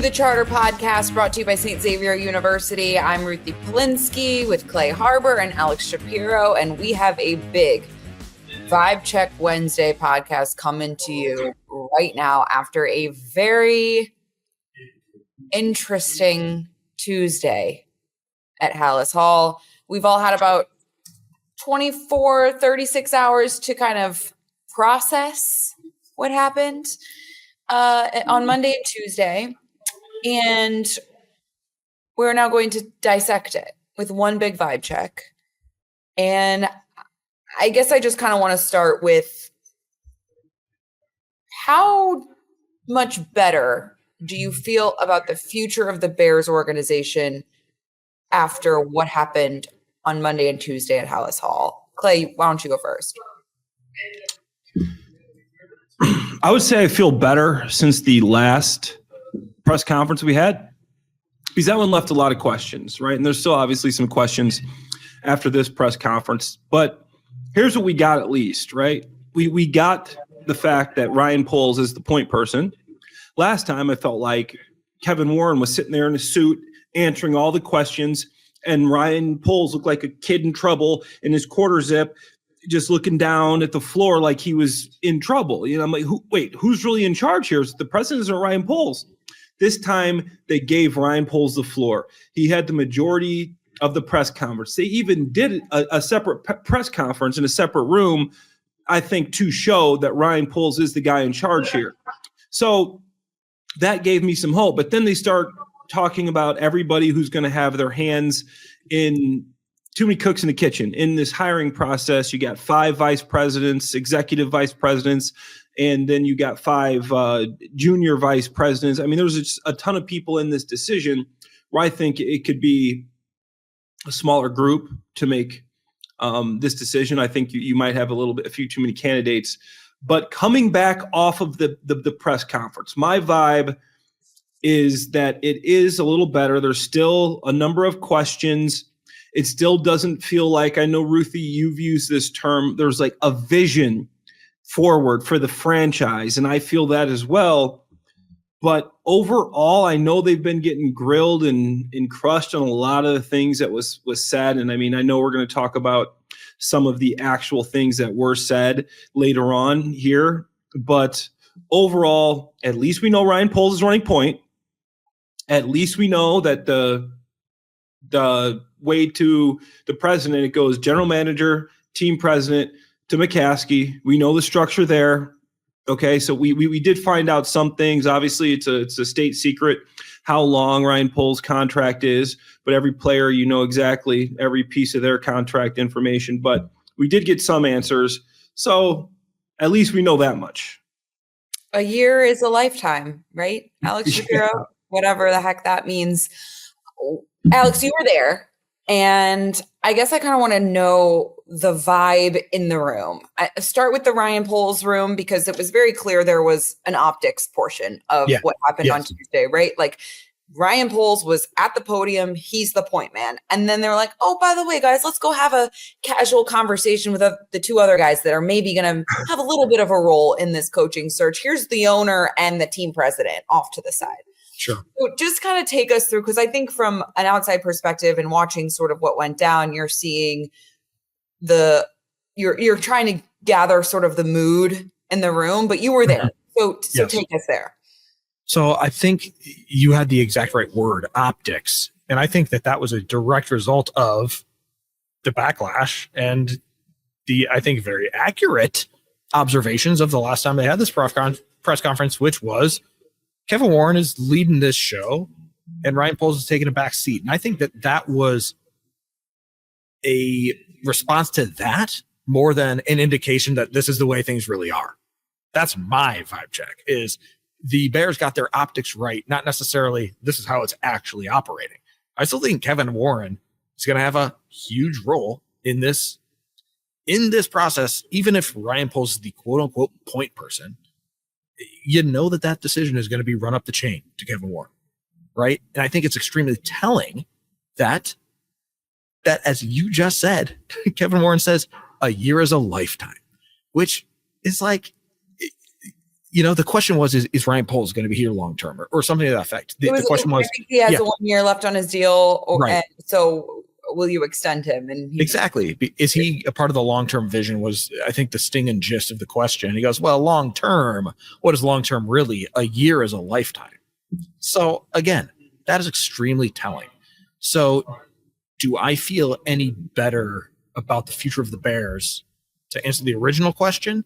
the Charter Podcast, brought to you by St. Xavier University. I'm Ruthie Polinsky with Clay Harbor and Alex Shapiro, and we have a big Vibe Check Wednesday podcast coming to you right now after a very interesting Tuesday at Halas Hall. We've all had about 36 hours to kind of process what happened on Monday and Tuesday. And we're now going to dissect it with one big vibe check. And I guess I just kind of want to start with, how much better do you feel about the future of the Bears organization after what happened on Monday and Tuesday at Halas Hall? Clay, why don't you go first? I would say I feel better since the last press conference we had, because that one left a lot of questions, right? And there's still obviously some questions after this press conference, but here's what we got at least, right? We got the fact that Ryan Poles is the point person. Last time I felt like Kevin Warren was sitting there in a suit answering all the questions, and Ryan Poles looked like a kid in trouble in his quarter zip, just looking down at the floor like he was in trouble. You know, I'm like, who's really in charge here? Is it the president or Ryan Poles? This time they gave Ryan Poles the floor. He had the majority of the press conference. They even did a separate press conference in a separate room, I think, to show that Ryan Poles is the guy in charge here. So that gave me some hope. But then they start talking about everybody who's going to have their hands in too many cooks in the kitchen. In this hiring process, you got 5 vice presidents, executive vice presidents, and then you got 5 junior vice presidents. I mean, there's just a ton of people in this decision where I think it could be a smaller group to make this decision. I think you might have a few too many candidates. But coming back off of the press conference, my vibe is that it is a little better. There's still a number of questions. It still doesn't feel like, I know, Ruthie, you've used this term, there's like a vision forward for the franchise, and I feel that as well. But overall, I know they've been getting grilled and crushed on a lot of the things that was said. And I mean, I know we're going to talk about some of the actual things that were said later on here. But overall, at least we know Ryan Poles is running point. At least we know that the way to the president, it goes general manager, team president to McCaskey. We know the structure there. Okay, so we did find out some things. Obviously, it's a state secret how long Ryan Poles' contract is, but every player, you know exactly every piece of their contract information. But we did get some answers, so at least we know that much. A year is a lifetime, right, Alex Shapiro? Yeah. Whatever the heck that means. Alex, you were there, and I guess I kind of want to know the vibe in the room. I start with the Ryan Poles room, because it was very clear there was an optics portion of what happened on Tuesday, right? Like, Ryan Poles was at the podium. He's the point man. And then they're like, oh, by the way, guys, let's go have a casual conversation with the 2 other guys that are maybe going to have a little bit of a role in this coaching search. Here's the owner and the team president off to the side. Sure. So just kind of take us through, because I think from an outside perspective and watching sort of what went down, you're seeing you're trying to gather sort of the mood in the room, but you were there. So take us there. So I think you had the exact right word, optics. And I think that was a direct result of the backlash and the, I think, very accurate observations of the last time they had this press conference, which was Kevin Warren is leading this show and Ryan Poles is taking a back seat. And I think that was a response to that more than an indication that this is the way things really are. That's my vibe check, is the Bears got their optics right, not necessarily this is how it's actually operating. I still think Kevin Warren is going to have a huge role in this process, even if Ryan Poles is the quote-unquote point person. You know that decision is going to be run up the chain to Kevin Warren, right? And I think it's extremely telling that as you just said, Kevin Warren says a year is a lifetime, which is like, the question was, is Ryan Poles going to be here long term or something to that effect? The question was, I think he has 1 year left on his deal. Right. And so will you extend him? And exactly. Is he a part of the long-term vision was, I think, the sting and gist of the question. He goes, well, long-term, what is long-term really? A year is a lifetime. So again, that is extremely telling. So do I feel any better about the future of the Bears? To answer the original question,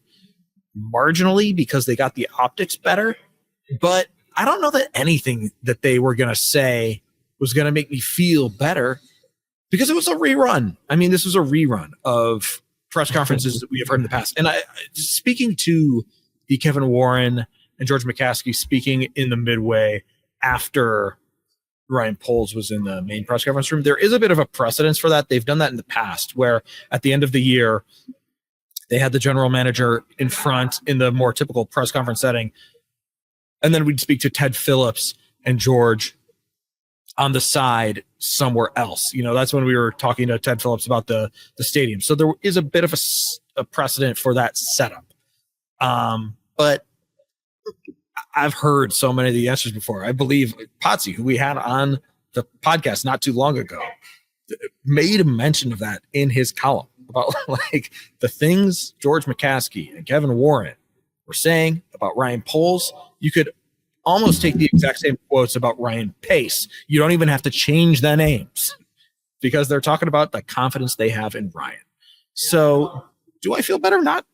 marginally, because they got the optics better. But I don't know that anything that they were going to say was going to make me feel better, because it was a rerun. I mean, this was a rerun of press conferences that we have heard in the past. And speaking to the Kevin Warren and George McCaskey speaking in the midway after Ryan Poles was in the main press conference room, there is a bit of a precedence for that. They've done that in the past, where at the end of the year, they had the general manager in front in the more typical press conference setting. And then we'd speak to Ted Phillips and George on the side somewhere else. That's when we were talking to Ted Phillips about the stadium. So there is a bit of a precedent for that setup. But I've heard so many of the answers before. I believe Potsy, who we had on the podcast not too long ago, made a mention of that in his column about like the things George McCaskey and Kevin Warren were saying about Ryan Poles. You could almost take the exact same quotes about Ryan Pace. You don't even have to change the names, because they're talking about the confidence they have in Ryan. So do I feel better? Not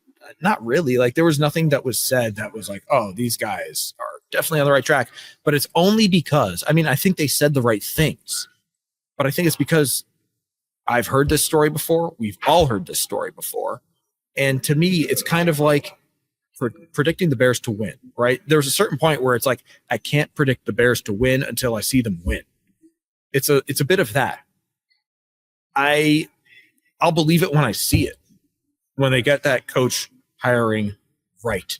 really. Like, there was nothing that was said that was like, oh, these guys are definitely on the right track. But it's only because, I think they said the right things, but I think it's because I've heard this story before. We've all heard this story before. And to me, it's kind of like predicting the Bears to win, right? There's a certain point where it's like, I can't predict the Bears to win until I see them win. It's a bit of that. I'll believe it when I see it, when they get that coach hiring right.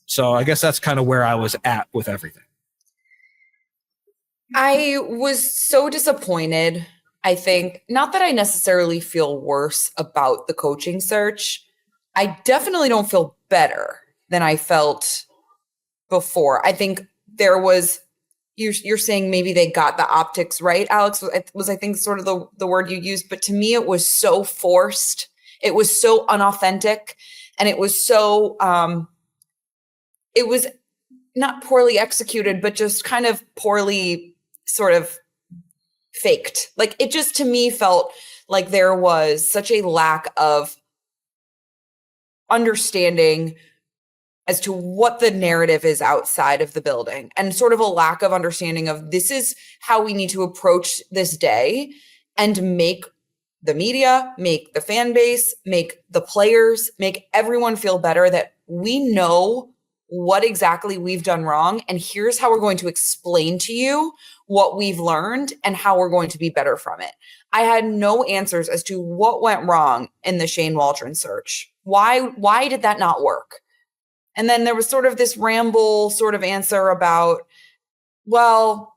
So I guess that's kind of where I was at with everything. I was so disappointed. I think, not that I necessarily feel worse about the coaching search. I definitely don't feel better than I felt before. I think there was, you're saying maybe they got the optics right, Alex, was I think sort of the word you used, but to me it was so forced. It was so unauthentic, and it was so, it was not poorly executed, but just kind of poorly sort of faked. Like, it just, to me, felt like there was such a lack of understanding as to what the narrative is outside of the building, and sort of a lack of understanding of, this is how we need to approach this day and make the media, make the fan base, make the players, make everyone feel better that we know what exactly we've done wrong. And here's how we're going to explain to you what we've learned and how we're going to be better from it. I had no answers as to what went wrong in the Shane Waldron search. Why did that not work? And then there was sort of this ramble sort of answer about, well,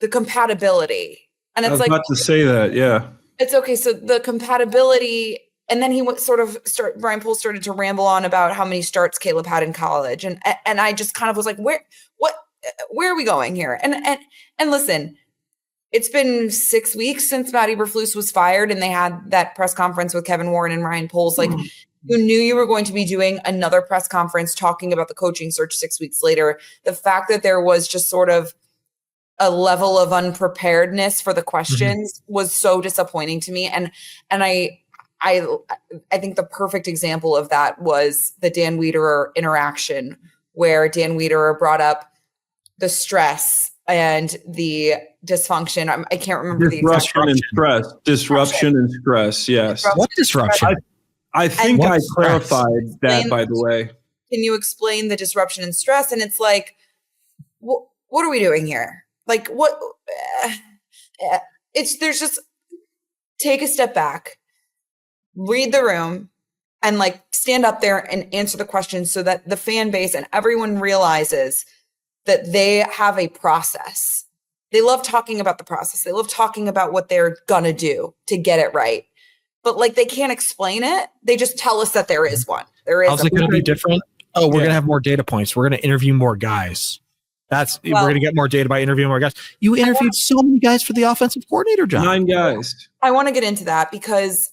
the compatibility. And it's I was like, about to say that, yeah. It's okay. So the compatibility, and then he Ryan Poole started to ramble on about how many starts Caleb had in college. And I just kind of was like, where are we going here? And listen, it's been 6 weeks since Matt Eberflus was fired, and they had that press conference with Kevin Warren and Ryan Poles. Like, you knew you were going to be doing another press conference talking about the coaching search 6 weeks later. The fact that there was just sort of a level of unpreparedness for the questions was so disappointing to me. And I think the perfect example of that was the Dan Wiederer interaction, where Dan Wiederer brought up the stress and the dysfunction. I can't remember the exact disruption and stress. Yes. What disruption? I think I clarified that, by the way. Can you explain the disruption and stress? And it's like, what are we doing here? Like, what? There's just, take a step back, read the room, and like stand up there and answer the questions so that the fan base and everyone realizes that they have a process. They love talking about the process. They love talking about what they're gonna do to get it right. But like, they can't explain it. They just tell us that there is one. There is. How's it going to be different? Oh, we're going to have more data points. We're going to interview more guys. We're going to get more data by interviewing more guys. You interviewed so many guys for the offensive coordinator job. 9 guys. I want to get into that because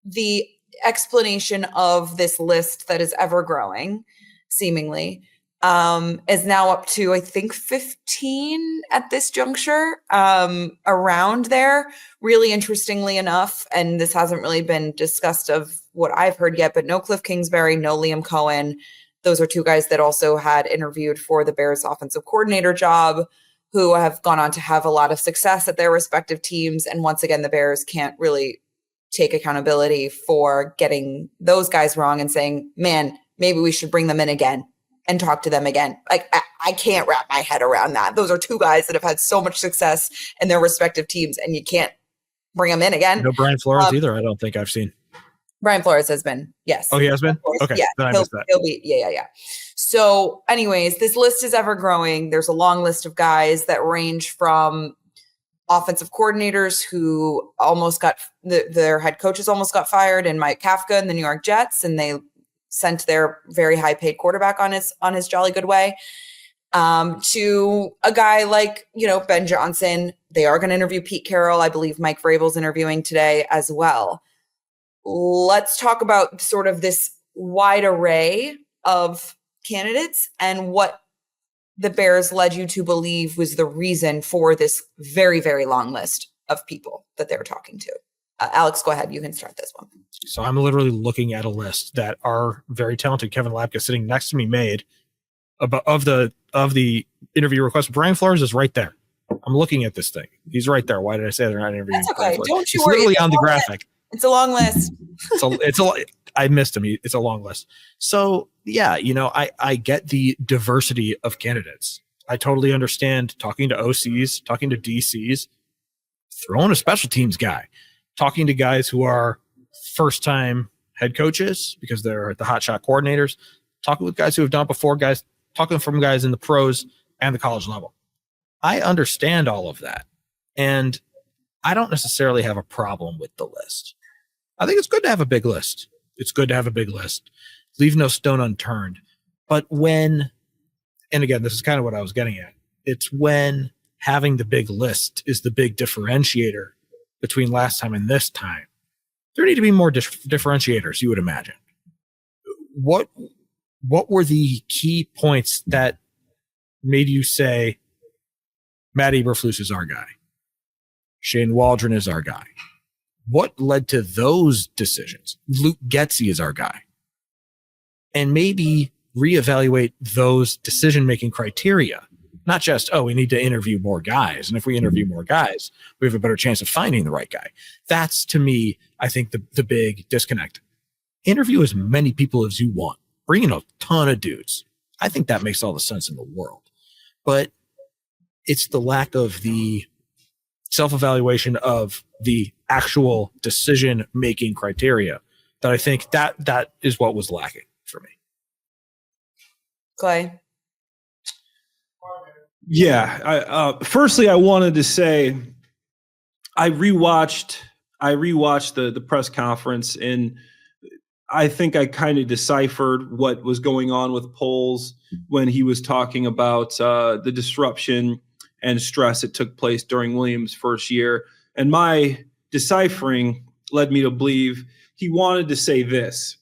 the explanation of this list that is ever growing, seemingly, is now up to, I think, 15 at this juncture, around there. Really interestingly enough, and this hasn't really been discussed of what I've heard yet, but no Cliff Kingsbury, no Liam Cohen. Those are 2 guys that also had interviewed for the Bears offensive coordinator job, who have gone on to have a lot of success at their respective teams. And once again, the Bears can't really take accountability for getting those guys wrong and saying, man, maybe we should bring them in again and talk to them again. Like, I can't wrap my head around that. Those are 2 guys that have had so much success in their respective teams, and you can't bring them in again. No Brian Flores either, I don't think I've seen. Brian Flores has been, yes. Oh, he has been? Okay, yeah, then I missed that. He'll be, yeah. So anyways, this list is ever growing. There's a long list of guys that range from offensive coordinators who almost got, their head coaches almost got fired, and Mike Kafka and the New York Jets, and they sent their very high paid quarterback on his jolly good way, to a guy like, Ben Johnson. They are going to interview Pete Carroll. I believe Mike Vrabel's interviewing today as well. Let's talk about sort of this wide array of candidates and what the Bears led you to believe was the reason for this very, very long list of people that they're talking to. Alex, go ahead. You can start this one. So I'm literally looking at a list that our very talented Kevin Lapka sitting next to me made of the interview request. Brian Flores is right there. I'm looking at this thing. He's right there. Why did I say they're not interviewing? That's okay. Don't you it's worry. Literally on the graphic. It's a long list. I missed him. It's a long list. So yeah, I get the diversity of candidates. I totally understand talking to OCs, talking to DCs, throwing a special teams guy, talking to guys who are first time head coaches because they're the hotshot coordinators, talking with guys who have done it before, talking from guys in the pros and the college level. I understand all of that. And I don't necessarily have a problem with the list. I think it's good to have a big list. Leave no stone unturned. But and again, this is kind of what I was getting at. It's when having the big list is the big differentiator between last time and this time. There need to be more differentiators, you would imagine. What were the key points that made you say, Matt Eberflus is our guy, Shane Waldron is our guy? What led to those decisions? Luke Getsy is our guy. And maybe reevaluate those decision-making criteria. Not just, we need to interview more guys. And if we interview more guys, we have a better chance of finding the right guy. That's, to me, I think the big disconnect. Interview as many people as you want. Bring in a ton of dudes. I think that makes all the sense in the world. But it's the lack of the self-evaluation of the actual decision-making criteria that I think that is what was lacking for me. Clay? Yeah. Firstly, I wanted to say I rewatched the press conference, and I think I kind of deciphered what was going on with Poles when he was talking about the disruption and stress that took place during Williams' first year. And my deciphering led me to believe he wanted to say this.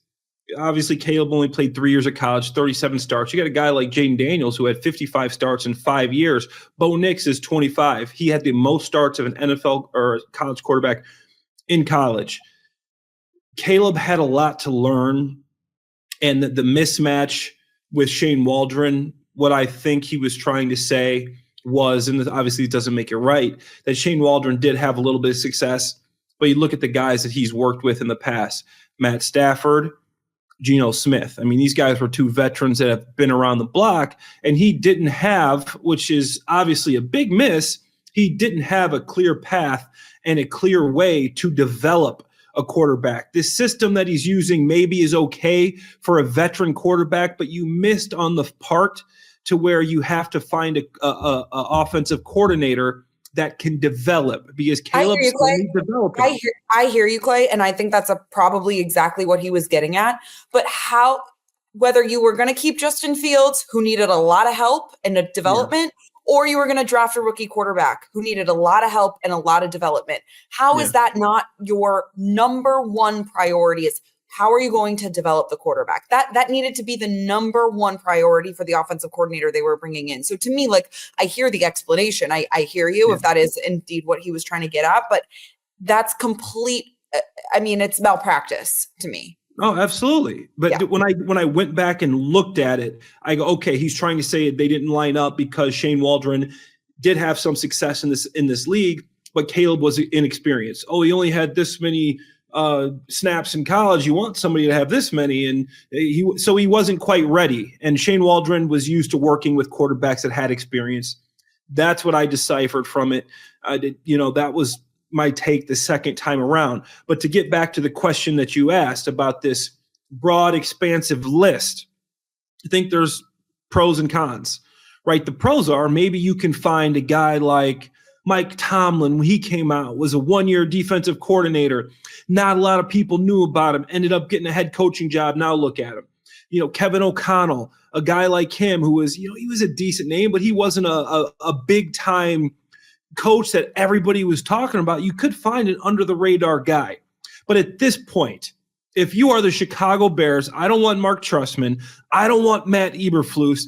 Obviously, Caleb only played 3 years of college, 37 starts. You got a guy like Jaden Daniels who had 55 starts in 5 years. Bo Nix is 25. He had the most starts of an NFL or college quarterback in college. Caleb had a lot to learn, and the mismatch with Shane Waldron, what I think he was trying to say was, and obviously it doesn't make it right, that Shane Waldron did have a little bit of success, but you look at the guys that he's worked with in the past, Matt Stafford, Geno Smith. I mean, these guys were 2 veterans that have been around the block, and he didn't have, which is obviously a big miss, he didn't have a clear path and a clear way to develop a quarterback. This system that he's using maybe is okay for a veteran quarterback, but you missed on the part to where you have to find a offensive coordinator that can develop, because Caleb's developing. I hear you, Clay, and I think that's probably exactly what he was getting at. But how whether you were going to keep Justin Fields, who needed a lot of help and a development, or you were going to draft a rookie quarterback who needed a lot of help and a lot of development. How is that not your number one priority? Is how are you going to develop the quarterback? That needed to be the number one priority for the offensive coordinator they were bringing in. So to me, like, I hear the explanation. I hear you if that is indeed what he was trying to get at, but that's complete. I mean, it's malpractice to me. Oh, absolutely. But when I went back and looked at it, I go, okay, he's trying to say they didn't line up because Shane Waldron did have some success in this league, but Caleb was inexperienced. Oh, he only had this many snaps in college. You want somebody to have this many, and he wasn't quite ready. And Shane Waldron was used to working with quarterbacks that had experience. That's what I deciphered from it. That was my take the second time around. But to get back to the question that you asked about this broad, expansive list, I think there's pros and cons, right? The pros are maybe you can find a guy like Mike Tomlin, when he came out, was a one-year defensive coordinator. Not a lot of people knew about him, ended up getting a head coaching job. Now look at him. Kevin O'Connell, a guy like him who was, he was a decent name, but he wasn't a big-time coach that everybody was talking about. You could find an under-the-radar guy. But at this point, if you are the Chicago Bears, I don't want Mark Trustman. I don't want Matt Eberflus.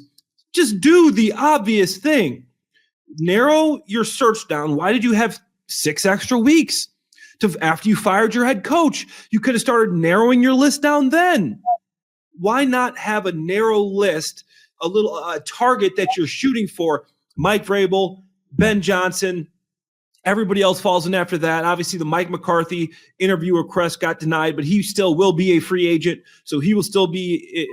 Just do the obvious thing. Narrow your search down. Why did you have 6 extra weeks after you fired your head coach? You could have started narrowing your list down then. Why not have a narrow list, a target that you're shooting for? Mike Vrabel, Ben Johnson, everybody else falls in after that. Obviously, the Mike McCarthy interview request got denied, but he still will be a free agent, so he will still be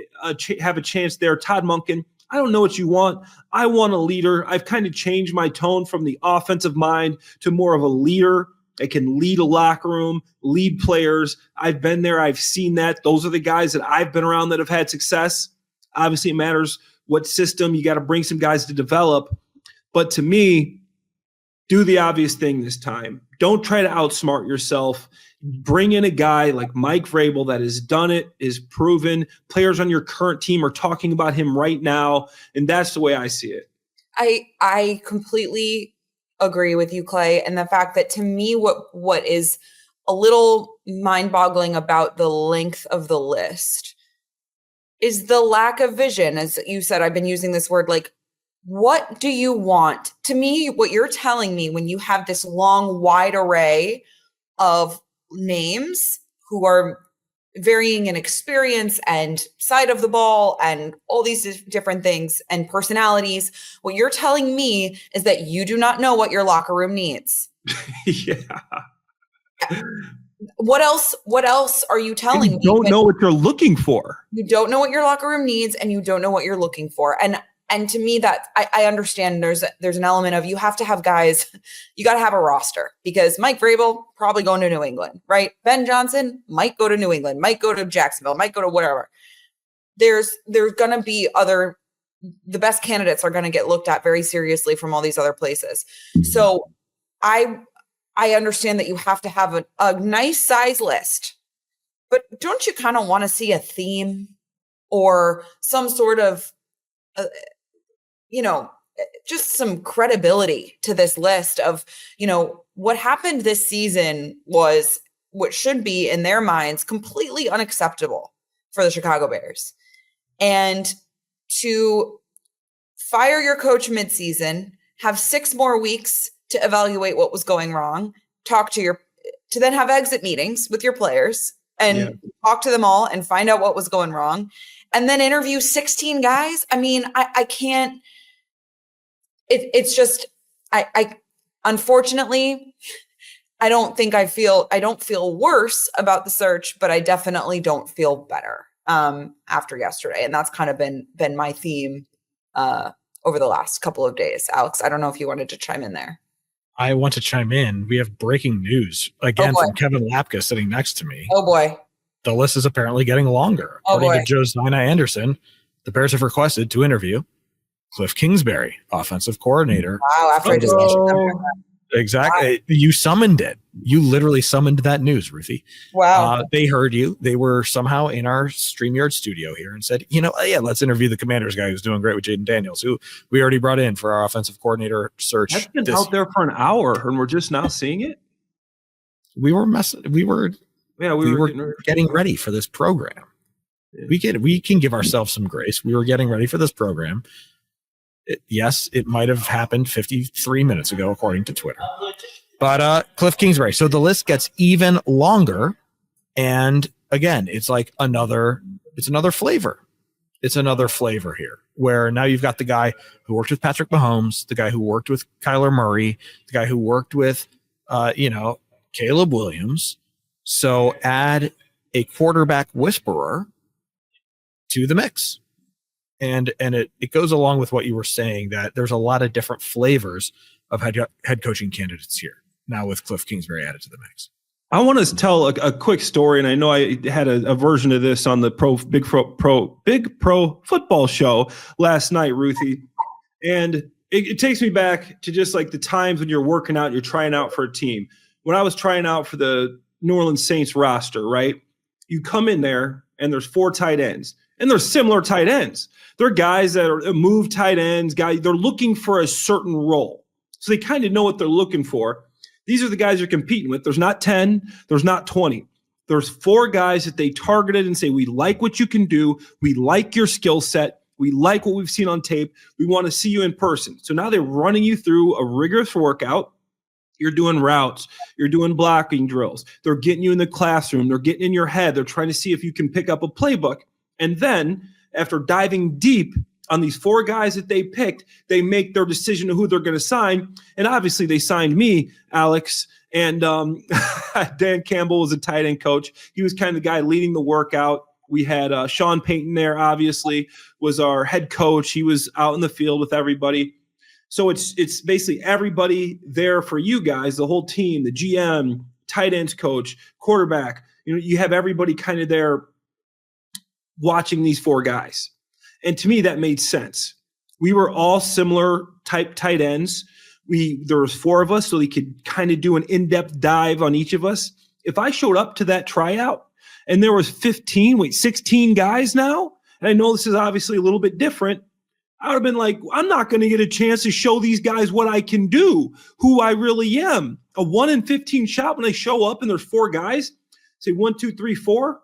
have a chance there. Todd Monken, I don't know what you want. I want a leader. I've kind of changed my tone from the offensive mind to more of a leader that can lead a locker room, lead players. I've been there. I've seen that. Those are the guys that I've been around that have had success. Obviously, it matters what system. You got to bring some guys to develop. But to me, do the obvious thing this time. Don't try to outsmart yourself. Bring in a guy like Mike Vrabel that has done it, is proven. Players on your current team are talking about him right now, and that's the way I see it. I completely agree with you, Clay, and the fact that to me what is a little mind-boggling about the length of the list is the lack of vision. As you said, I've been using this word, like, what do you want? To me, what you're telling me when you have this long, wide array of names who are varying in experience and side of the ball and all these different things and personalities, what you're telling me is that you do not know what your locker room needs. Yeah. What else are you telling me? You don't know what you're looking for. You don't know what your locker room needs, and you don't know what you're looking for. And to me, that I understand there's an element of you have to have guys, you got to have a roster, because Mike Vrabel probably going to New England, right? Ben Johnson might go to New England, might go to Jacksonville, might go to whatever. There's going to be the best candidates are going to get looked at very seriously from all these other places. So I understand that you have to have a nice size list, but don't you kind of want to see a theme or some sort of just some credibility to this list of, what happened this season was what should be in their minds completely unacceptable for the Chicago Bears. And to fire your coach midseason, have 6 more weeks to evaluate what was going wrong, to then have exit meetings with your players and talk to them all and find out what was going wrong, and then interview 16 guys. I mean, I can't, it's just, I unfortunately, I don't feel worse about the search, but I definitely don't feel better after yesterday. And that's kind of been my theme over the last couple of days. Alex, I don't know if you wanted to chime in there. I want to chime in. We have breaking news again from Kevin Lapka sitting next to me. Oh boy. The list is apparently getting longer. According to Josiah Anderson, the Bears have requested to interview Cliff Kingsbury, offensive coordinator. Wow, after I just mentioned that. Exactly. You summoned it. You literally summoned that news, Ruthie. Wow. They heard you. They were somehow in our StreamYard studio here and said, let's interview the Commanders guy who's doing great with Jaden Daniels, who we already brought in for our offensive coordinator search. That's been out there for an hour, and we're just now seeing it. We were getting ready for this program. Yeah. We can give ourselves some grace. We were getting ready for this program. Yes, it might have happened 53 minutes ago, according to Twitter. But Cliff Kingsbury. So the list gets even longer. And again, it's like another flavor. It's another flavor here, where now you've got the guy who worked with Patrick Mahomes, the guy who worked with Kyler Murray, the guy who worked with, Caleb Williams. So add a quarterback whisperer to the mix. And it goes along with what you were saying, that there's a lot of different flavors of head coaching candidates here now with Cliff Kingsbury added to the mix. I want to tell a quick story, and I know I had a version of this on the Big Pro Football show last night, Ruthie, and it takes me back to just like the times when you're working out, you're trying out for a team. When I was trying out for the New Orleans Saints roster, right? You come in there and there's 4 tight ends. And they're similar tight ends. They're guys that are move tight ends, guys. They're looking for a certain role. So they kind of know what they're looking for. These are the guys you're competing with. There's not 10. There's not 20. There's 4 guys that they targeted and say, we like what you can do. We like your skill set. We like what we've seen on tape. We want to see you in person. So now they're running you through a rigorous workout. You're doing routes. You're doing blocking drills. They're getting you in the classroom. They're getting in your head. They're trying to see if you can pick up a playbook. And then after diving deep on these 4 guys that they picked, they make their decision of who they're going to sign. And obviously they signed me, Alex, and Dan Campbell was a tight end coach. He was kind of the guy leading the workout. We had Sean Payton there, obviously, was our head coach. He was out in the field with everybody. So it's basically everybody there for you guys, the whole team, the GM, tight ends coach, quarterback. You have everybody kind of there watching these 4 guys. And to me, that made sense. We were all similar type tight ends. There was 4 of us, so they could kind of do an in-depth dive on each of us. If I showed up to that tryout and there was 16 guys now, and I know this is obviously a little bit different, I would have been like, I'm not going to get a chance to show these guys what I can do, who I really am. A 1 in 15 shot when they show up and there's 4 guys, say 1, 2, 3, 4.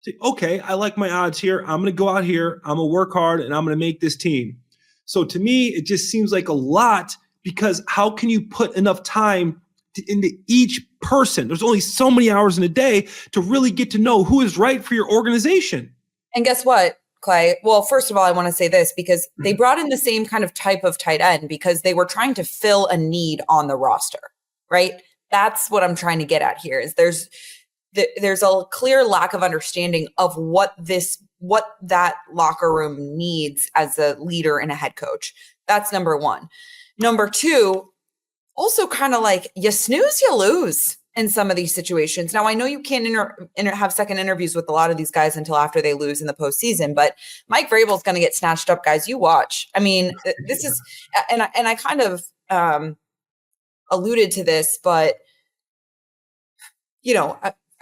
Say, okay, I like my odds here. I'm going to go out here. I'm going to work hard, and I'm going to make this team. So to me, it just seems like a lot, because how can you put enough time into each person? There's only so many hours in a day to really get to know who is right for your organization. And guess what, Clay? Well, first of all, I want to say this, because they brought in the same kind of type of tight end because they were trying to fill a need on the roster, right? That's what I'm trying to get at here, is there's a clear lack of understanding of what that locker room needs as a leader and a head coach. That's number 1. Number 2, also kind of like you snooze, you lose in some of these situations. Now, I know you can't have second interviews with a lot of these guys until after they lose in the postseason, but Mike Vrabel's going to get snatched up, guys. You watch. I mean, this is, and I kind of alluded to this, but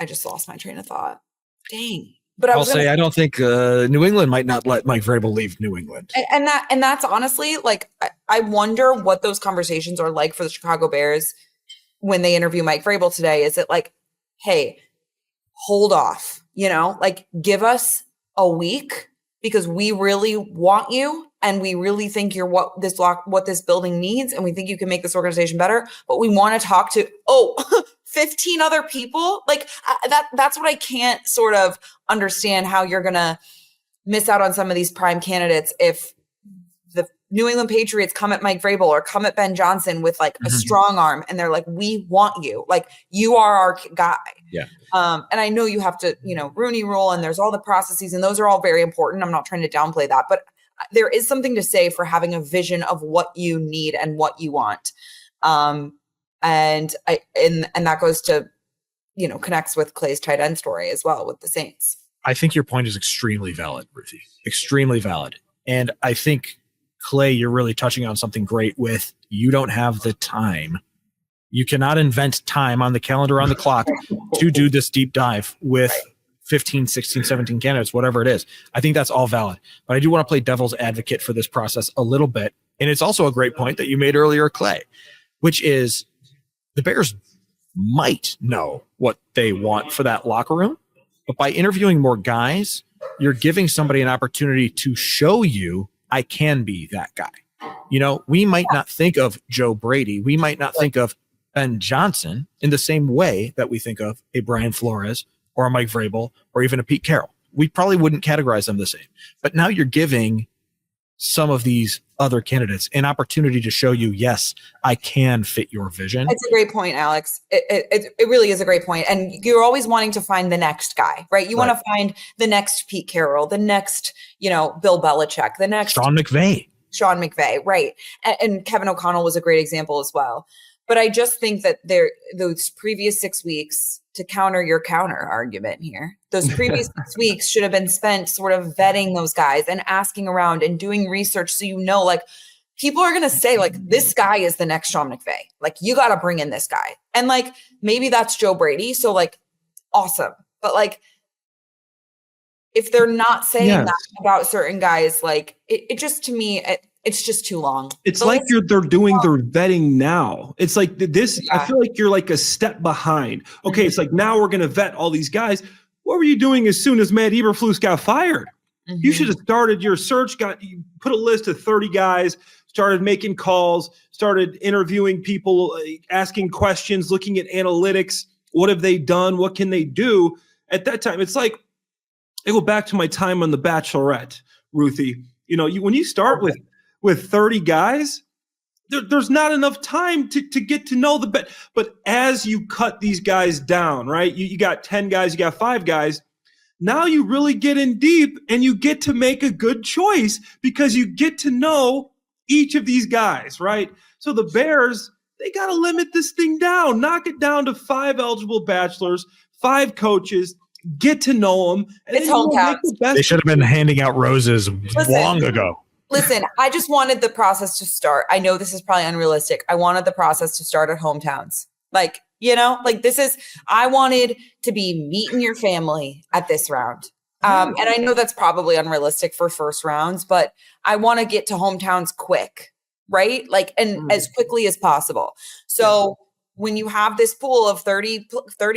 I just lost my train of thought. Dang. But I don't think New England might not let Mike Vrabel leave New England. And that's honestly, like, I wonder what those conversations are like for the Chicago Bears when they interview Mike Vrabel today. Is it like, hey, hold off, like give us a week because we really want you and we really think you're what this building needs, and we think you can make this organization better, but we want to talk to 15 other people. Like that's what I can't sort of understand, how you're going to miss out on some of these prime candidates if the New England Patriots come at Mike Vrabel or come at Ben Johnson with like a strong arm and they're like, we want you, like you are our guy. Yeah. And I know you have to, Rooney Rule, and there's all the processes, and those are all very important. I'm not trying to downplay that, but there is something to say for having a vision of what you need and what you want. And that goes to, connects with Clay's tight end story as well with the Saints. I think your point is extremely valid, Ruthie. Extremely valid. And I think, Clay, you're really touching on something great with, you don't have the time You cannot invent time on the calendar, on the clock to do this deep dive with 15, 16, 17 candidates, whatever it is. I think that's all valid. But I do want to play devil's advocate for this process a little bit. And it's also a great point that you made earlier, Clay, which is the Bears might know what they want for that locker room. But by interviewing more guys, you're giving somebody an opportunity to show you, I can be that guy. You know, we might not think of Joe Brady. We might not think of Ben Johnson in the same way that we think of a Brian Flores or a Mike Vrabel or even a Pete Carroll. We probably wouldn't categorize them the same. But now you're giving some of these other candidates an opportunity to show you, yes, I can fit your vision. It's a great point, Alex. It really is a great point. And you're always wanting to find the next guy, right? You want to find the next Pete Carroll, the next, Bill Belichick, the next Sean McVay, right. And Kevin O'Connell was a great example as well. But I just think that those previous 6 weeks, to counter your counter argument here, those previous 6 weeks should have been spent sort of vetting those guys and asking around and doing research. So, people are going to say, this guy is the next Sean McVay. You got to bring in this guy. And maybe that's Joe Brady. So awesome. But if they're not saying that about certain guys, it just, to me, it's just too long. It's they're doing their vetting now. It's like this. Yeah. I feel like you're a step behind. Okay. Mm-hmm. It's now we're going to vet all these guys. What were you doing as soon as Matt Eberflus got fired? Mm-hmm. You should have started your search. You put a list of 30 guys, started making calls, started interviewing people, asking questions, looking at analytics. What have they done? What can they do? At that time, it's I go back to my time on The Bachelorette, Ruthie. When you start with 30 guys, there's not enough time to get to know but as you cut these guys down, right? You got 10 guys, you got 5 guys. Now you really get in deep and you get to make a good choice because you get to know each of these guys, right? So the Bears, they got to limit this thing down, knock it down to 5 eligible bachelors, 5 coaches, get to know them. And it's hometown. They should have been handing out roses long ago. Listen, I just wanted the process to start. I know this is probably unrealistic. I wanted the process to start at hometowns. I wanted to be meeting your family at this round. And I know that's probably unrealistic for first rounds, but I want to get to hometowns quick, right? As quickly as possible. So when you have this pool of 30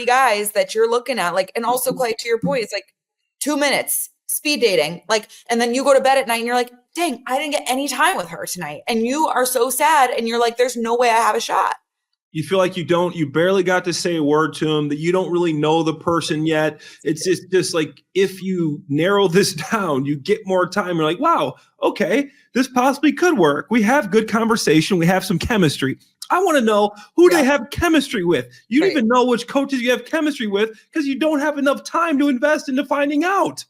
guys that you're looking at, and also Clay, to your point, it's 2 minutes. Speed dating, and then you go to bed at night and you're like, dang, I didn't get any time with her tonight. And you are so sad. And you're like, there's no way I have a shot. You feel like you barely got to say a word to them, that you don't really know the person yet. It's just if you narrow this down, you get more time. You're like, wow, okay, this possibly could work. We have good conversation. We have some chemistry. I want to know who they have chemistry with. You don't even know which coaches you have chemistry with because you don't have enough time to invest into finding out.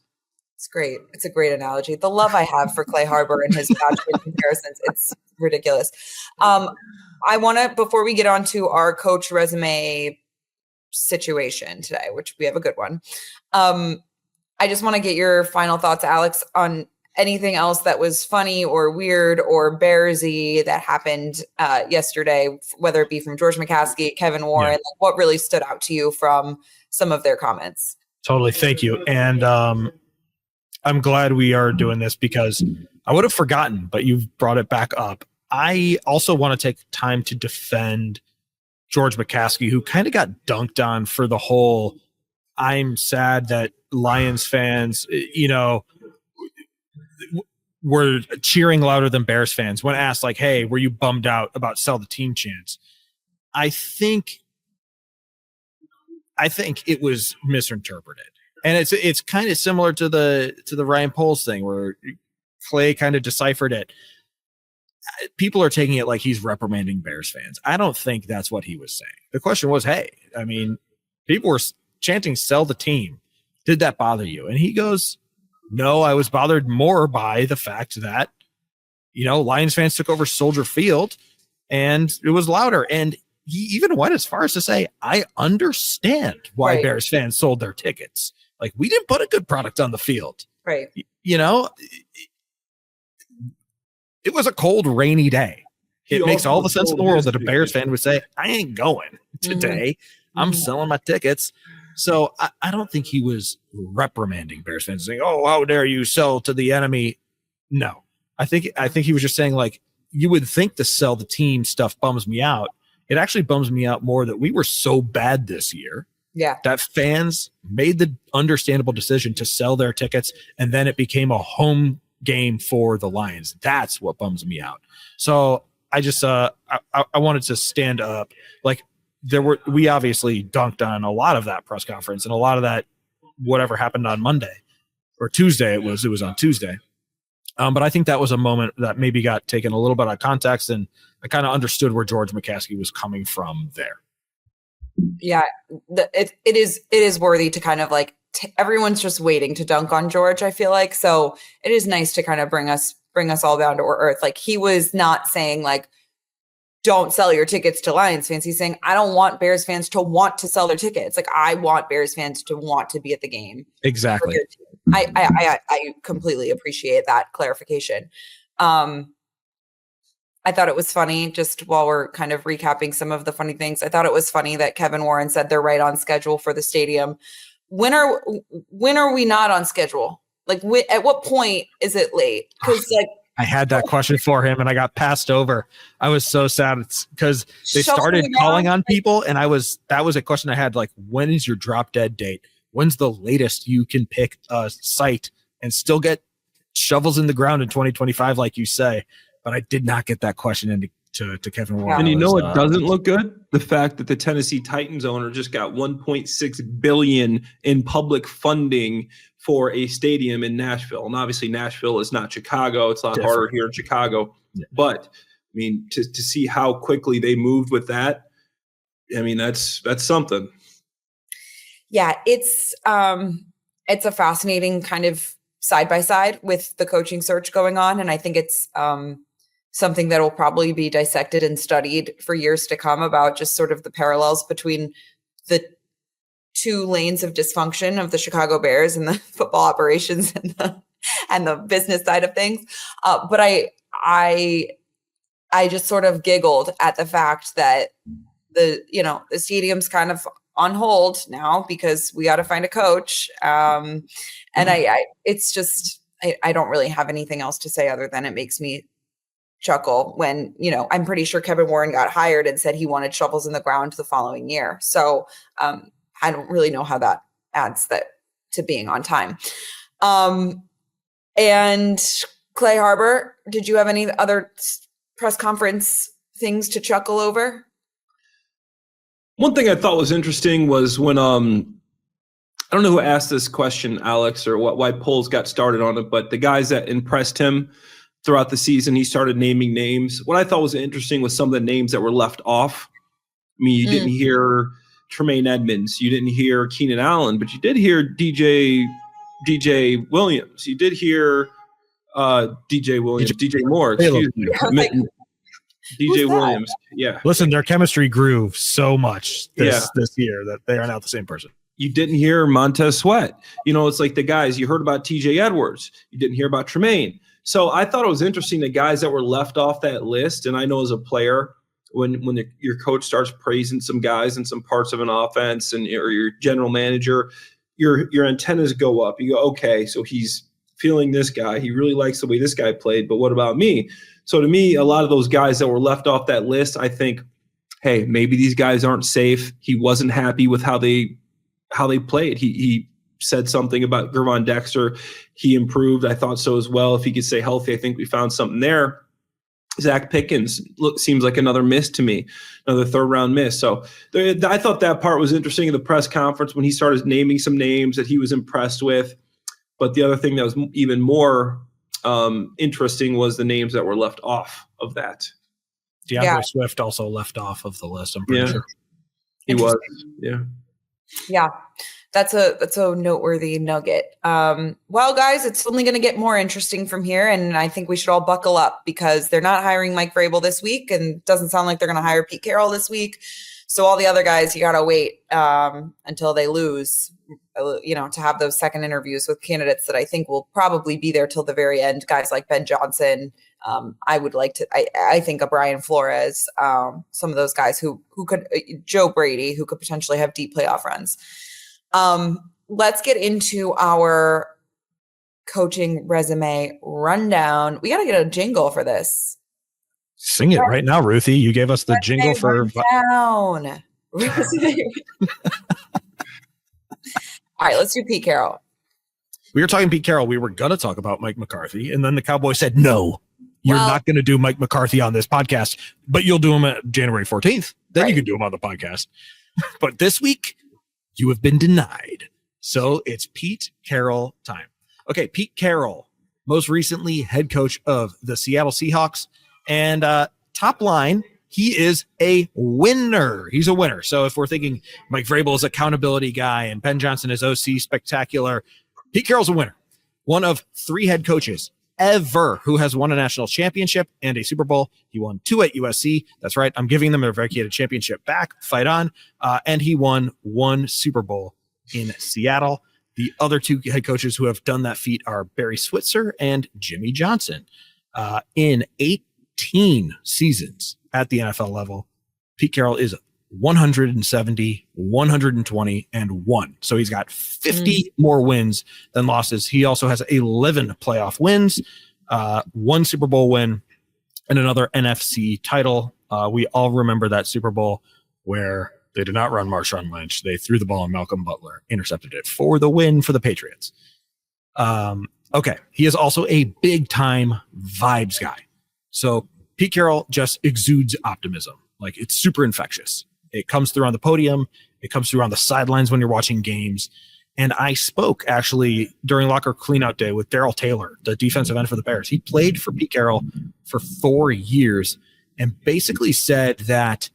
It's great. It's a great analogy. The love I have for Clay Harbor and his bachelor comparisons, it's ridiculous. I want to, before we get on to our coach resume situation today, which we have a good one, I just want to get your final thoughts, Alex, on anything else that was funny or weird or Bearsy that happened yesterday, whether it be from George McCaskey, Kevin Warren, what really stood out to you from some of their comments? Totally. Thank you. And I'm glad we are doing this because I would have forgotten, but you've brought it back up. I also want to take time to defend George McCaskey, who kind of got dunked on for the whole, I'm sad that Lions fans, were cheering louder than Bears fans when asked, hey, were you bummed out about sell the team chants? I think it was misinterpreted. And it's kind of similar to the Ryan Poles thing where Clay kind of deciphered it. People are taking it like he's reprimanding Bears fans. I don't think that's what he was saying. The question was, hey, people were chanting sell the team. Did that bother you? And he goes, no, I was bothered more by the fact that, Lions fans took over Soldier Field and it was louder. And he even went as far as to say, I understand why Bears fans sold their tickets. We didn't put a good product on the field. Right. It was a cold, rainy day. It makes all the sense in the world that a Bears fan would say, I ain't going today. I'm selling my tickets. So I don't think he was reprimanding Bears fans saying, oh, how dare you sell to the enemy? No, I think he was just saying, like, you would think the sell the team stuff bums me out. It actually bums me out more that we were so bad this year. Yeah. That fans made the understandable decision to sell their tickets, and then it became a home game for the Lions. That's what bums me out. So I just I wanted to stand up. Like, we obviously dunked on a lot of that press conference and a lot of that whatever happened on Monday or Tuesday. It was on Tuesday. But I think that was a moment that maybe got taken a little bit out of context, and I kind of understood where George McCaskey was coming from there. Yeah, it is worthy to kind of like everyone's just waiting to dunk on George, I feel like. So it is nice to kind of bring us all down to earth. Like, he was not saying like, don't sell your tickets to Lions fans. He's saying, I don't want Bears fans to want to sell their tickets. Like, I want Bears fans to want to be at the game. Exactly. I completely appreciate that clarification. I thought it was funny, just while we're kind of recapping some of the funny things, I thought it was funny that Kevin Warren said they're right on schedule for the stadium. When are we not on schedule? Like, at what point is it late? Because like, I had that question for him and I got passed over. I was so sad. It's because they started calling on people, and that was a question I had, like, when is your drop dead date? When's the latest you can pick a site and still get shovels in the ground in 2025, like you say? But I did not get that question into to Kevin Warren. And it doesn't look good? The fact that the Tennessee Titans owner just got $1.6 billion in public funding for a stadium in Nashville. And obviously Nashville is not Chicago. It's a lot harder here in Chicago. Yeah. But I mean, to see how quickly they moved with that, I mean, that's something. Yeah, it's a fascinating kind of side by side with the coaching search going on. And I think it's something that will probably be dissected and studied for years to come, about just sort of the parallels between the two lanes of dysfunction of the Chicago Bears and the football operations and the business side of things. But I just sort of giggled at the fact that the stadium's kind of on hold now because we got to find a coach. And it's just, I don't really have anything else to say other than it makes me chuckle when, I'm pretty sure Kevin Warren got hired and said he wanted shovels in the ground the following year. So I don't really know how that adds that to being on time. And Clay Harbor, did you have any other press conference things to chuckle over? One thing I thought was interesting was when I don't know who asked this question, Alex, or why polls got started on it, but the guys that impressed him throughout the season, he started naming names. What I thought was interesting was some of the names that were left off. I mean, you didn't hear Tremaine Edmonds, you didn't hear Keenan Allen, but you did hear DJ Williams. You did hear DJ Williams, DJ Moore, excuse me. DJ Williams. Yeah. Listen, their chemistry grew so much this year that they are now the same person. You didn't hear Montez Sweat. It's like the guys you heard about TJ Edwards. You didn't hear about Tremaine. So I thought it was interesting, the guys that were left off that list. And I know as a player, when your coach starts praising some guys in some parts of an offense or your general manager, your antennas go up. You go, okay, so he's feeling this guy. He really likes the way this guy played, but what about me? So to me, a lot of those guys that were left off that list, I think, hey, maybe these guys aren't safe. He wasn't happy with how they played. He said something about Gervon Dexter. He improved. I thought so as well. If he could stay healthy, I think we found something there. Zach Pickens seems like another miss to me, another third-round miss. So I thought that part was interesting in the press conference when he started naming some names that he was impressed with. But the other thing that was even more interesting was the names that were left off of that. DeAndre Swift also left off of the list, I'm pretty sure. He was, yeah. Yeah, that's a noteworthy nugget. Well, guys, it's only going to get more interesting from here, and I think we should all buckle up because they're not hiring Mike Vrabel this week, and it doesn't sound like they're going to hire Pete Carroll this week. So all the other guys, you got to wait until they lose to have those second interviews with candidates that I think will probably be there till the very end. Guys like Ben Johnson. I think of Brian Flores, some of those guys who could, Joe Brady, who could potentially have deep playoff runs. Let's get into our coaching resume rundown. We got to get a jingle for this. Sing it right now, Ruthie. You gave us the jingle for down. All right, let's do Pete Carroll. We were talking Pete Carroll. We were going to talk about Mike McCarthy, and then the Cowboys said, no, you're not going to do Mike McCarthy on this podcast, but you'll do him at January 14th. Then you can do him on the podcast. But this week, you have been denied. So it's Pete Carroll time. Okay, Pete Carroll, most recently head coach of the Seattle Seahawks. And top line, he is a winner. He's a winner. So if we're thinking Mike Vrabel is accountability guy and Ben Johnson is OC spectacular, Pete Carroll's a winner. One of 3 head coaches ever who has won a national championship and a Super Bowl. He won 2 at USC. That's right. I'm giving them a vacated championship back. Fight on. And he won 1 Super Bowl in Seattle. The other 2 head coaches who have done that feat are Barry Switzer and Jimmy Johnson. In 18 seasons at the NFL level, Pete Carroll is 170, 120, and 1. So he's got 50 more wins than losses. He also has 11 playoff wins, 1 Super Bowl win, and another NFC title. We all remember that Super Bowl where they did not run Marshawn Lynch. They threw the ball and Malcolm Butler intercepted it for the win for the Patriots. Okay. He is also a big time vibes guy. So Pete Carroll just exudes optimism. Like, it's super infectious. It comes through on the podium. It comes through on the sidelines when you're watching games. And I spoke actually during locker cleanout day with Darrell Taylor, the defensive end for the Bears. He played for Pete Carroll for 4 years and basically said that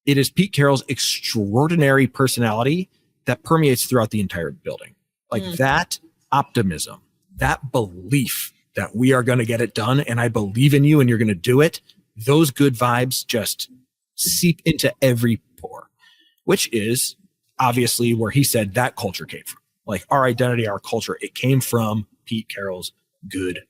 it is Pete Carroll's extraordinary personality that permeates throughout the entire building. Like that optimism, that belief that we are going to get it done and I believe in you and you're going to do it. Those good vibes just seep into every pore, which is obviously where he said that culture came from. Like our identity, our culture, it came from Pete Carroll's good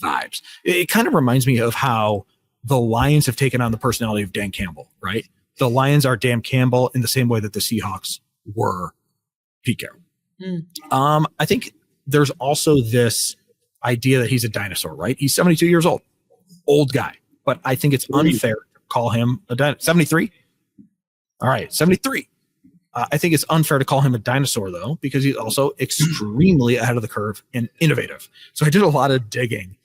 vibes. It kind of reminds me of how the Lions have taken on the personality of Dan Campbell, right? The Lions are Dan Campbell in the same way that the Seahawks were Pete Carroll. I think there's also this idea that he's a dinosaur, right? He's 72 years old guy, but I think it's unfair to call him a dinosaur. 73? All right, 73. I think it's unfair to call him a dinosaur, though, because he's also extremely ahead of the curve and innovative. So I did a lot of digging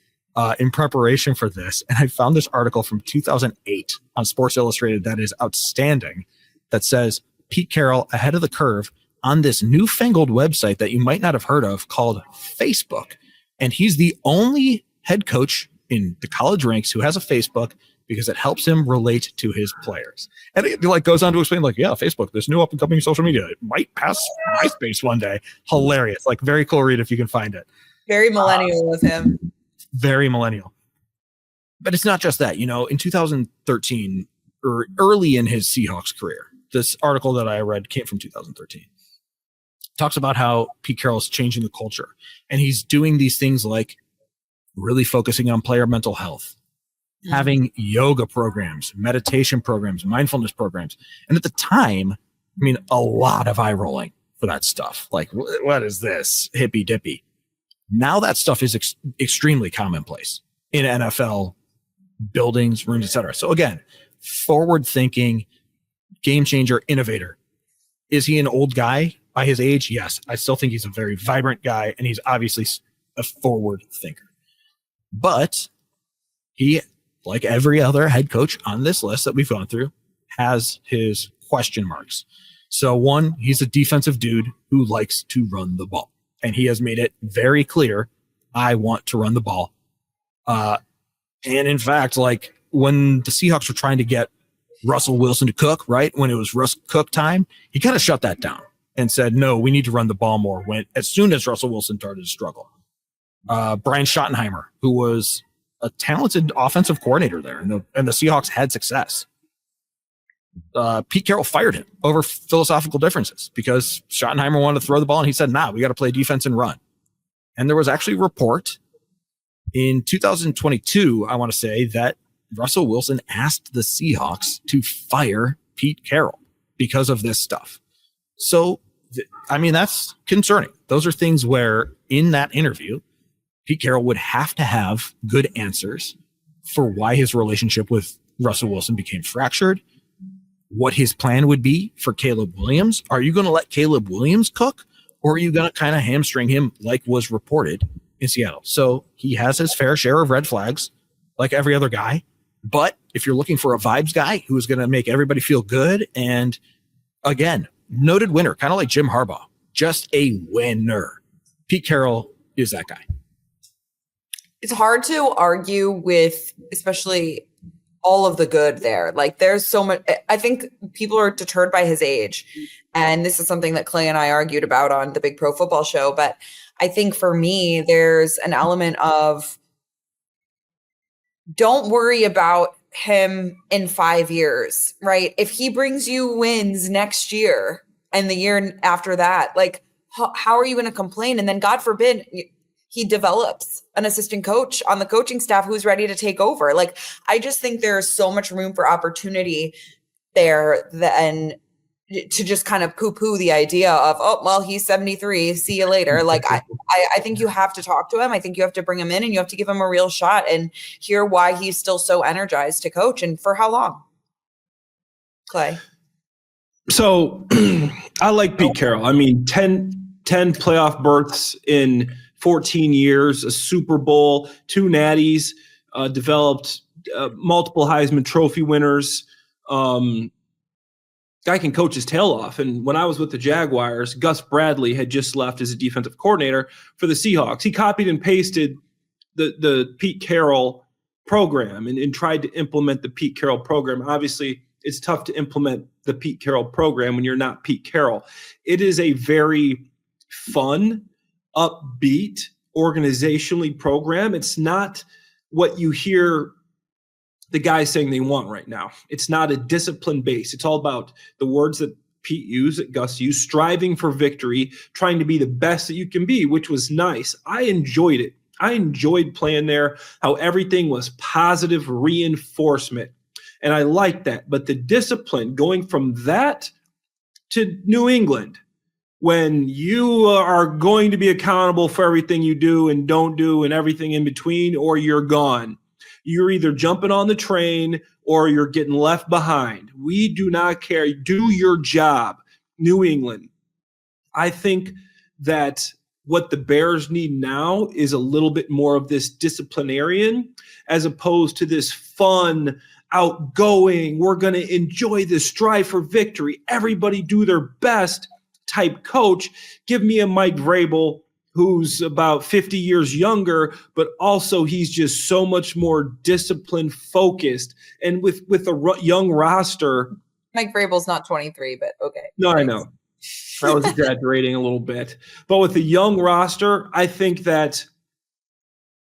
in preparation for this, and I found this article from 2008 on Sports Illustrated that is outstanding that says Pete Carroll ahead of the curve on this newfangled website that you might not have heard of called Facebook. And he's the only head coach in the college ranks who has a Facebook because it helps him relate to his players. And it like goes on to explain like, yeah, Facebook, this new up and coming social media, it might pass MySpace one day. Hilarious. Like very cool read if you can find it. Very millennial of him. Very millennial. But it's not just that, you know, in 2013 or early in his Seahawks career, this article that I read came from 2013. Talks about how Pete Carroll's changing the culture and he's doing these things like really focusing on player mental health, having yoga programs, meditation programs, mindfulness programs. And at the time, I mean, a lot of eye rolling for that stuff. Like, what is this hippy dippy? Now that stuff is extremely commonplace in NFL buildings, rooms, etc. So again, forward thinking, game changer, innovator. Is he an old guy by his age? Yes. I still think he's a very vibrant guy and he's obviously a forward thinker. But he, like every other head coach on this list that we've gone through, has his question marks. So one, he's a defensive dude who likes to run the ball. And he has made it very clear, I want to run the ball. And in fact, like when the Seahawks were trying to get Russell Wilson to cook, right? When it was Russ Cook time, he kind of shut that down and said, no, we need to run the ball more as soon as Russell Wilson started to struggle. Brian Schottenheimer, who was a talented offensive coordinator there, and the Seahawks had success. Pete Carroll fired him over philosophical differences because Schottenheimer wanted to throw the ball, and he said, "Nah, we got to play defense and run." And there was actually a report in 2022, I want to say, that Russell Wilson asked the Seahawks to fire Pete Carroll because of this stuff. So, that's concerning. Those are things where in that interview, Pete Carroll would have to have good answers for why his relationship with Russell Wilson became fractured, what his plan would be for Caleb Williams. Are you going to let Caleb Williams cook, or are you going to kind of hamstring him like was reported in Seattle? So he has his fair share of red flags like every other guy. But if you're looking for a vibes guy who is going to make everybody feel good, and again, noted winner, kind of like Jim Harbaugh, just a winner, Pete Carroll is that guy. It's hard to argue with, especially all of the good there. Like, there's so much. I think people are deterred by his age. And this is something that Clay and I argued about on the Big Pro Football Show. But I think for me, there's an element of don't worry about him in 5 years, right? If he brings you wins next year and the year after that, like, how are you going to complain? And then God forbid he develops an assistant coach on the coaching staff who's ready to take over. Like, I just think there's so much room for opportunity there and to just kind of poo-poo the idea of, oh, well, he's 73. See you later. Like, I think you have to talk to him. I think you have to bring him in and you have to give him a real shot and hear why he's still so energized to coach and for how long. Clay. So I like Pete Carroll. 10 playoff berths in 14 years, a Super Bowl, 2 natties, developed multiple Heisman Trophy winners. Guy can coach his tail off. And when I was with the Jaguars, Gus Bradley had just left as a defensive coordinator for the Seahawks. He copied and pasted the Pete Carroll program and tried to implement the Pete Carroll program. Obviously, it's tough to implement the Pete Carroll program when you're not Pete Carroll. It is a very fun, upbeat, organizationally program. It's not what you hear the guys saying they want right now. It's not a discipline base. It's all about the words that Pete used, that Gus used, striving for victory, trying to be the best that you can be, which was nice. I enjoyed it. I enjoyed playing there, how everything was positive reinforcement. And I liked that. But the discipline going from that to New England, when you are going to be accountable for everything you do and don't do and everything in between, or you're gone. You're either jumping on the train or you're getting left behind. We do not care. Do your job, New England. I think that what the Bears need now is a little bit more of this disciplinarian as opposed to this fun, outgoing, we're going to enjoy this strive for victory, everybody do their best type coach. Give me a Mike Vrabel who's about 50 years younger, but also he's just so much more discipline focused. And with a young roster. Mike Vrabel's not 23, but okay. No, I know. I was exaggerating a little bit. But with a young roster, I think that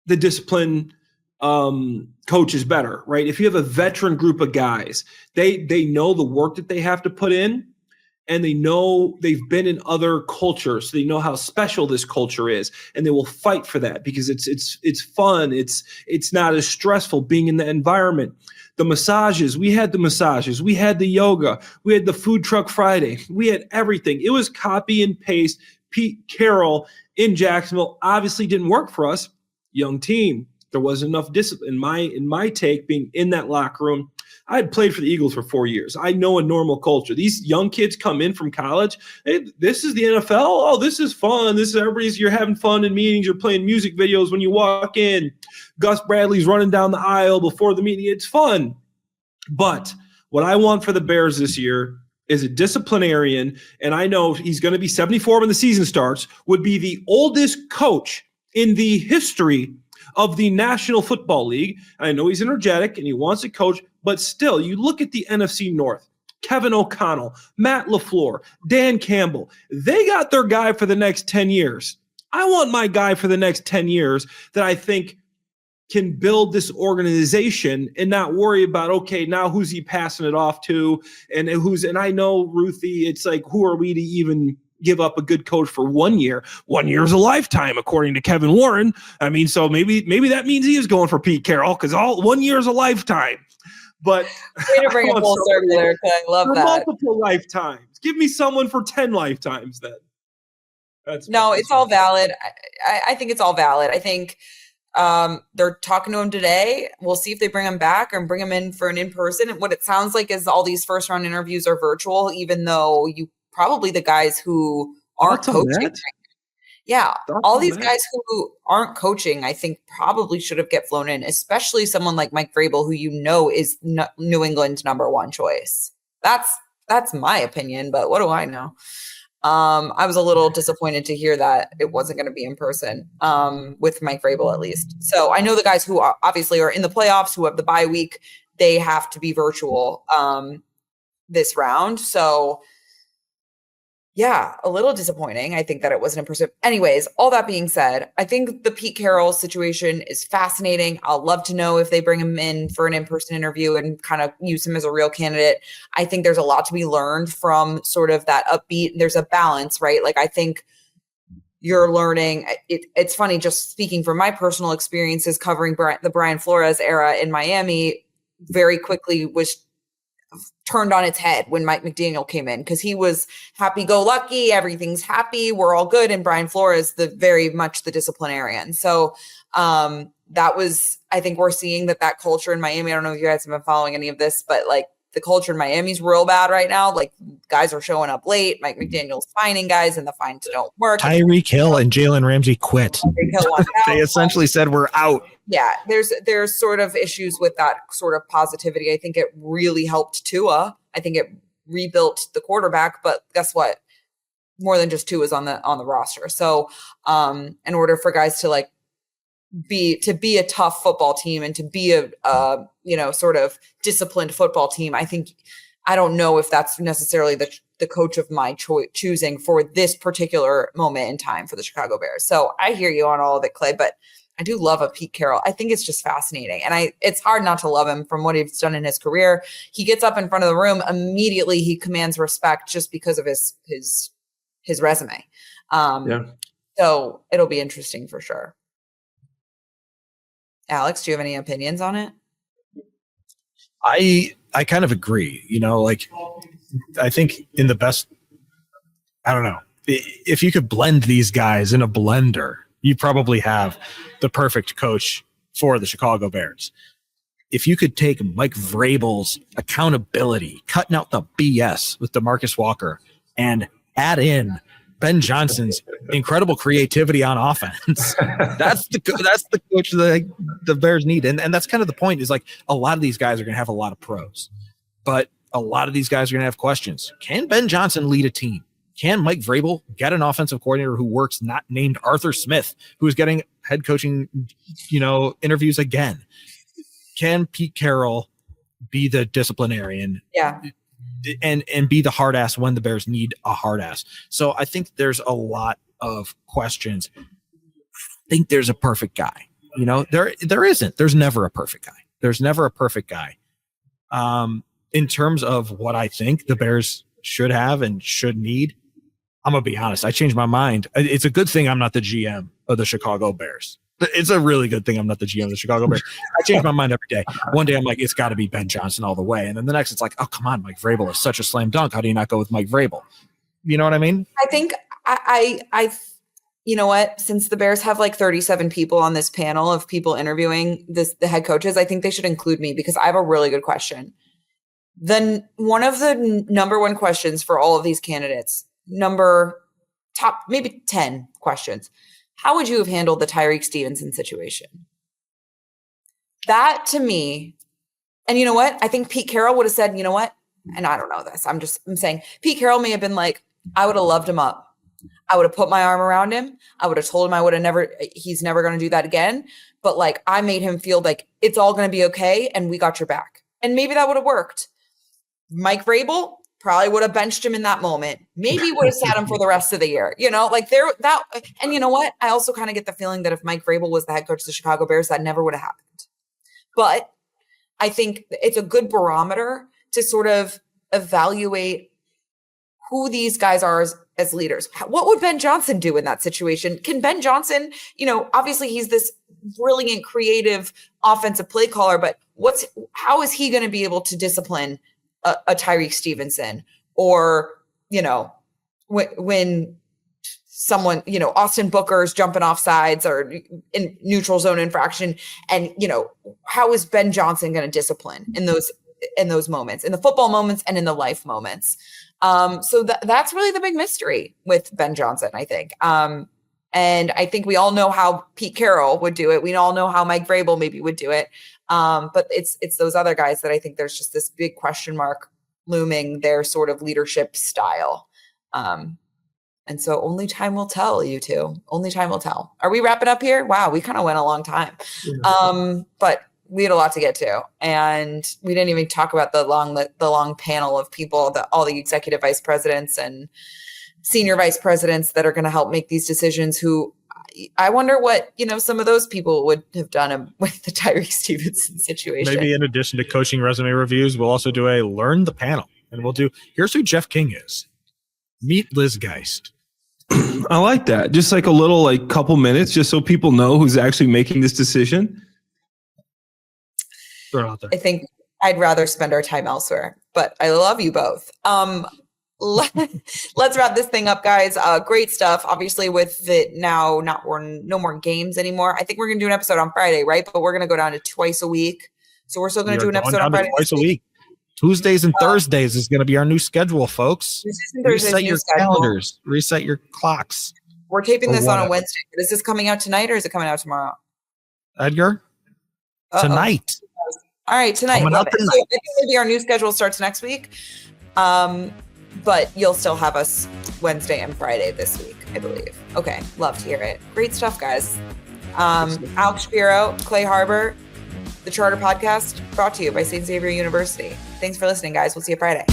the discipline coach is better, right? If you have a veteran group of guys, they know the work that they have to put in. And they know they've been in other cultures, so they know how special this culture is, and they will fight for that because it's fun. It's not as stressful being in the environment. The massages, we had the yoga, we had the food truck Friday, we had everything. It was copy and paste. Pete Carroll in Jacksonville obviously didn't work for us. Young team, there wasn't enough discipline. In my take, being in that locker room. I had played for the Eagles for 4 years. I know a normal culture. These young kids come in from college. Hey, this is the NFL. Oh, this is fun. You're having fun in meetings. You're playing music videos when you walk in. Gus Bradley's running down the aisle before the meeting. It's fun. But what I want for the Bears this year is a disciplinarian, and I know he's going to be 74 when the season starts, would be the oldest coach in the history of the National Football League. I know he's energetic and he wants to coach, but still, you look at the NFC North, Kevin O'Connell, Matt LaFleur, Dan Campbell, they got their guy for the next 10 years. I want my guy for the next 10 years that I think can build this organization and not worry about, okay, now who's he passing it off to? And I know, Ruthie, it's like, who are we to even give up a good coach for 1 year? 1 year is a lifetime, according to Kevin Warren. I mean, so maybe that means he is going for Pete Carroll, because 1 year is a lifetime. But way to bring it full circle there, I love for that. multiple lifetimes. Give me someone for 10 lifetimes then. It's all valid. I think it's all valid. I think they're talking to him today. We'll see if they bring him back or bring him in for an in-person. What it sounds like is all these first round interviews are virtual, even though probably the guys who aren't coaching. Yeah. All these guys who aren't coaching, I think probably should have get flown in, especially someone like Mike Vrabel, who is New England's number one choice. That's my opinion, but what do I know? I was a little disappointed to hear that it wasn't going to be in person with Mike Vrabel, at least. So I know the guys who obviously are in the playoffs, who have the bye week, they have to be virtual this round. So yeah, a little disappointing. I think that it wasn't in person. Anyways, all that being said, I think the Pete Carroll situation is fascinating. I'll love to know if they bring him in for an in-person interview and kind of use him as a real candidate. I think there's a lot to be learned from sort of that upbeat. There's a balance, right? Like, I think you're learning. It's funny, just speaking from my personal experiences covering the Brian Flores era in Miami, very quickly was turned on its head when Mike McDaniel came in, because he was happy-go-lucky, everything's happy, we're all good, and Brian Flores, very much the disciplinarian. So that was, I think we're seeing that culture in Miami. I don't know if you guys have been following any of this, but like the culture in Miami is real bad right now. Like, guys are showing up late. Mike McDaniel's fining guys, and the fines don't work. Tyreek Hill and Jalen Ramsey quit. They essentially said we're out. Yeah, there's sort of issues with that sort of positivity. I think it really helped Tua. I think it rebuilt the quarterback, but guess what? More than just Tua's on the roster. So in order for guys to be a tough football team and to be a sort of disciplined football team, I don't know if that's necessarily the coach of my choosing for this particular moment in time for the Chicago Bears. So I hear you on all of it, Clay, but I do love a Pete Carroll. I think it's just fascinating. And it's hard not to love him from what he's done in his career. He gets up in front of the room, immediately he commands respect just because of his resume. So it'll be interesting for sure. Alex, do you have any opinions on it? I kind of agree. I think in the best, I don't know, if you could blend these guys in a blender, you probably have the perfect coach for the Chicago Bears. If you could take Mike Vrabel's accountability, cutting out the BS with DeMarcus Walker, and add in Ben Johnson's incredible creativity on offense, that's the coach that the Bears need. And that's kind of the point, is like, a lot of these guys are going to have a lot of pros, but a lot of these guys are going to have questions. Can Ben Johnson lead a team? Can Mike Vrabel get an offensive coordinator who works, not named Arthur Smith, who is getting head coaching, interviews again? Can Pete Carroll be the disciplinarian? Yeah. And be the hard ass when the Bears need a hard ass. So I think there's a lot of questions. I think there's a perfect guy. There isn't. There's never a perfect guy. There's never a perfect guy. In terms of what I think the Bears should have and should need, I'm going to be honest. I changed my mind. It's a good thing I'm not the GM of the Chicago Bears. It's a really good thing I'm not the GM of the Chicago Bears. I change my mind every day. One day I'm like, it's got to be Ben Johnson all the way. And then the next it's like, oh, come on, Mike Vrabel is such a slam dunk. How do you not go with Mike Vrabel? You know what I mean? I think I you know what? Since the Bears have like 37 people on this panel of people interviewing the head coaches, I think they should include me, because I have a really good question. Then one of the number one questions for all of these candidates, top maybe 10 questions. How would you have handled the Tyreek Stevenson situation? That to me, and you know what? I think Pete Carroll would have said, you know what? And I don't know this. I'm saying Pete Carroll may have been like, I would have loved him up. I would have put my arm around him. I would have told him he's never going to do that again. But like, I made him feel like it's all going to be okay and we got your back. And maybe that would have worked. Mike Vrabel, probably would have benched him in that moment. Maybe would have sat him for the rest of the year. And you know what? I also kind of get the feeling that if Mike Vrabel was the head coach of the Chicago Bears, that never would have happened. But I think it's a good barometer to sort of evaluate who these guys are as leaders. What would Ben Johnson do in that situation? Can Ben Johnson, obviously he's this brilliant, creative offensive play caller, but how is he going to be able to discipline a Tyreek Stevenson, or, when someone, Austin Booker's jumping off sides or in neutral zone infraction, and, how is Ben Johnson going to discipline in those moments, in the football moments and in the life moments? So that's really the big mystery with Ben Johnson, I think. And I think we all know how Pete Carroll would do it. We all know how Mike Vrabel maybe would do it. But it's those other guys that I think there's just this big question mark looming their sort of leadership style. And so only time will tell, you two. Only time will tell. Are we wrapping up here? Wow, we kind of went a long time. But we had a lot to get to, and we didn't even talk about the long panel of people, all the executive vice presidents and senior vice presidents that are going to help make these decisions, who I wonder what, some of those people would have done with the Tyreek Stevenson situation. Maybe in addition to coaching resume reviews, we'll also do a learn the panel, and we'll do, here's who Jeff King is. Meet Liz Geist. I like that. Just like a little couple minutes, just so people know who's actually making this decision. Throw it out there. I think I'd rather spend our time elsewhere, but I love you both. Let's wrap this thing up, guys. Great stuff. Obviously, with it now, no more games anymore. I think we're going to do an episode on Friday, right? But we're going to go down to twice a week. So we're still going to do an episode on Friday. Twice a week. Tuesdays and Thursdays is going to be our new schedule, folks. Reset your calendars. Reset your clocks. We're taping this on a Wednesday. But is this coming out tonight, or is it coming out tomorrow? Edgar? Tonight. All right, tonight. So I think maybe our new schedule starts next week. But you'll still have us Wednesday and Friday this week, I believe. Okay, love to hear it. Great stuff, guys. Alex Shapiro, Clay Harbor, the Charter Podcast, brought to you by St. Xavier University. Thanks for listening, guys. We'll see you Friday.